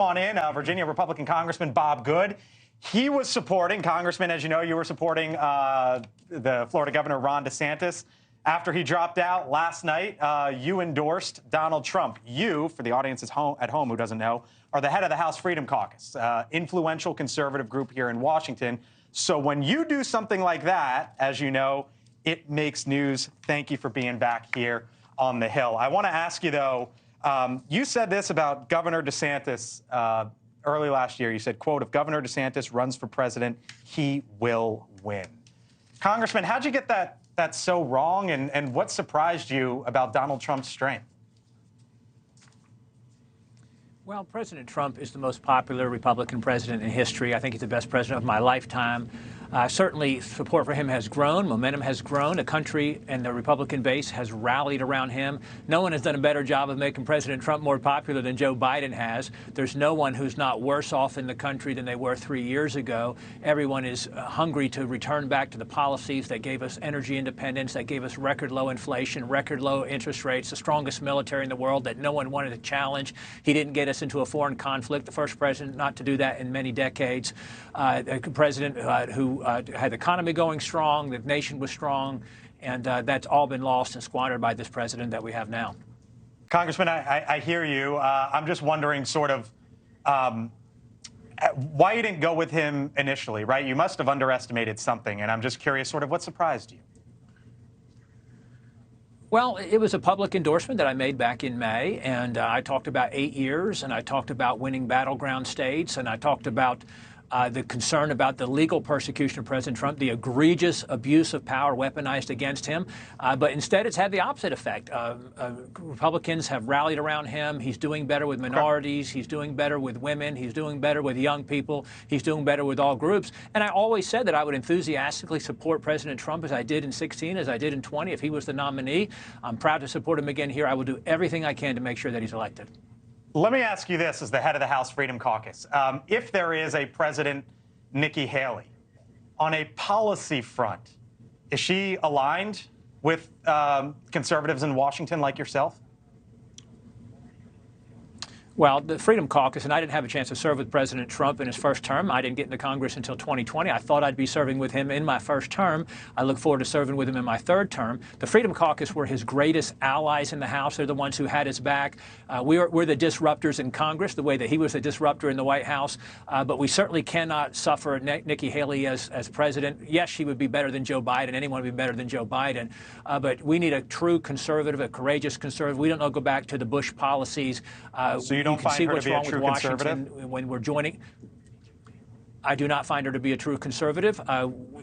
On in, Virginia Republican Congressman Bob Good. He was supporting, Congressman, as you know, you were supporting the Florida Governor Ron DeSantis. After he dropped out last night, you endorsed Donald Trump. You, for the audience at home who doesn't know, are the head of the House Freedom Caucus, influential conservative group here in Washington. So when you do something like that, as you know, it makes news. Thank you for being back here on the Hill. I want to ask you, though, you said this about Governor DeSantis early last year. You said, quote, if Governor DeSantis runs for president, he will win. Congressman, how'd you get that so wrong, and what surprised you about Donald Trump's strength? Well, President Trump is the most popular Republican president in history. I think he's the best president of my lifetime. Certainly, support for him has grown. Momentum has grown. The country and the Republican base has rallied around him. No one has done a better job of making President Trump more popular than Joe Biden has. There's no one who's not worse off in the country than they were 3 years ago. Everyone is hungry to return back to the policies that gave us energy independence, that gave us record low inflation, record low interest rates, the strongest military in the world that no one wanted to challenge. He didn't get us into a foreign conflict, the first president not to do that in many decades. A president who had the economy going strong, the nation was strong, and that's all been lost and squandered by this president that we have now. Congressman, I hear you. I'm just wondering sort of why you didn't go with him initially, right? You must have underestimated something, and I'm just curious sort of what surprised you. Well, it was a public endorsement that I made back in May, and I talked about 8 years, and I talked about winning battleground states, and I talked about the concern about the legal persecution of President Trump, the egregious abuse of power weaponized against him. But instead, it's had the opposite effect. Republicans have rallied around him. He's doing better with minorities. He's doing better with women. He's doing better with young people. He's doing better with all groups. And I always said that I would enthusiastically support President Trump as I did in 16, as I did in 20, if he was the nominee. I'm proud to support him again here. I will do everything I can to make sure that he's elected. Let me ask you this as the head of the House Freedom Caucus. If there is a President Nikki Haley, on a policy front, is she aligned with conservatives in Washington like yourself? Well, the Freedom Caucus, and I didn't have a chance to serve with President Trump in his first term. I didn't get into Congress until 2020. I thought I'd be serving with him in my first term. I look forward to serving with him in my third term. The Freedom Caucus were his greatest allies in the House. They're the ones who had his back. We're the disruptors in Congress, the way that he was a disruptor in the White House. But we certainly cannot suffer Nikki Haley as president. Yes, she would be better than Joe Biden. Anyone would be better than Joe Biden. But we need a true conservative, a courageous conservative. We don't go back to the Bush policies. So you don't find her to be a true conservative? When we're joining, I do not find her to be a true conservative.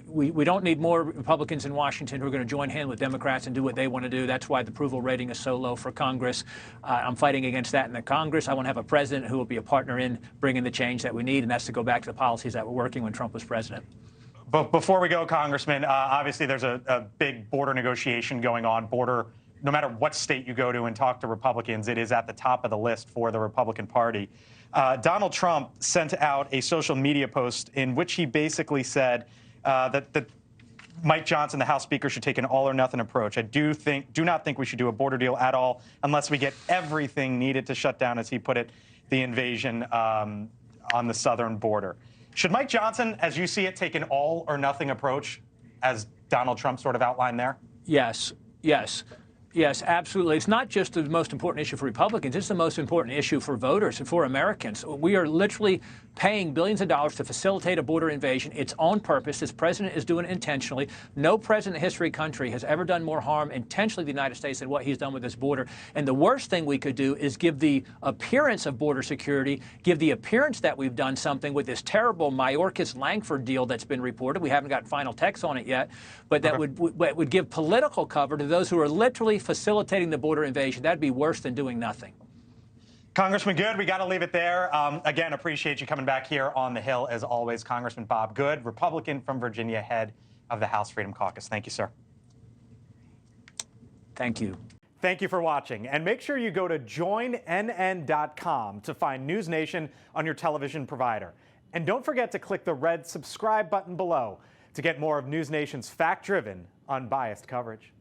We don't need more Republicans in Washington who are going to join hands with Democrats and do what they want to do. That's why the approval rating is so low for Congress. I'm fighting against that in the Congress. I want to have a president who will be a partner in bringing the change that we need, and that's to go back to the policies that were working when Trump was president. But before we go, Congressman, obviously there's a big border negotiation going on. No matter what state you go to and talk to Republicans, it is at the top of the list for the Republican Party. Donald Trump sent out a social media post in which he basically said that Mike Johnson, the House Speaker, should take an all-or-nothing approach. I do not think we should do a border deal at all unless we get everything needed to shut down, as he put it, the invasion on the southern border. Should Mike Johnson, as you see it, take an all-or-nothing approach, as Donald Trump sort of outlined there? Yes. Yes. Yes, absolutely. It's not just the most important issue for Republicans. It's the most important issue for voters and for Americans. We are literally paying billions of dollars to facilitate a border invasion. It's on purpose. This president is doing it intentionally. No president in the history of the country has ever done more harm intentionally to the United States than what he's done with this border. And the worst thing we could do is give the appearance of border security, give the appearance that we've done something with this terrible Mayorkas-Langford deal that's been reported. We haven't got final text on it yet, but that would give political cover to those who are literally facilitating the border invasion. That'd be worse than doing nothing. Congressman Good, we got to leave it there. Again, appreciate you coming back here on the Hill, as always. Congressman Bob Good, Republican from Virginia, head of the House Freedom Caucus. Thank you, sir. Thank you. Thank you for watching. And make sure you go to joinnn.com to find NewsNation on your television provider. And don't forget to click the red subscribe button below to get more of NewsNation's fact-driven, unbiased coverage.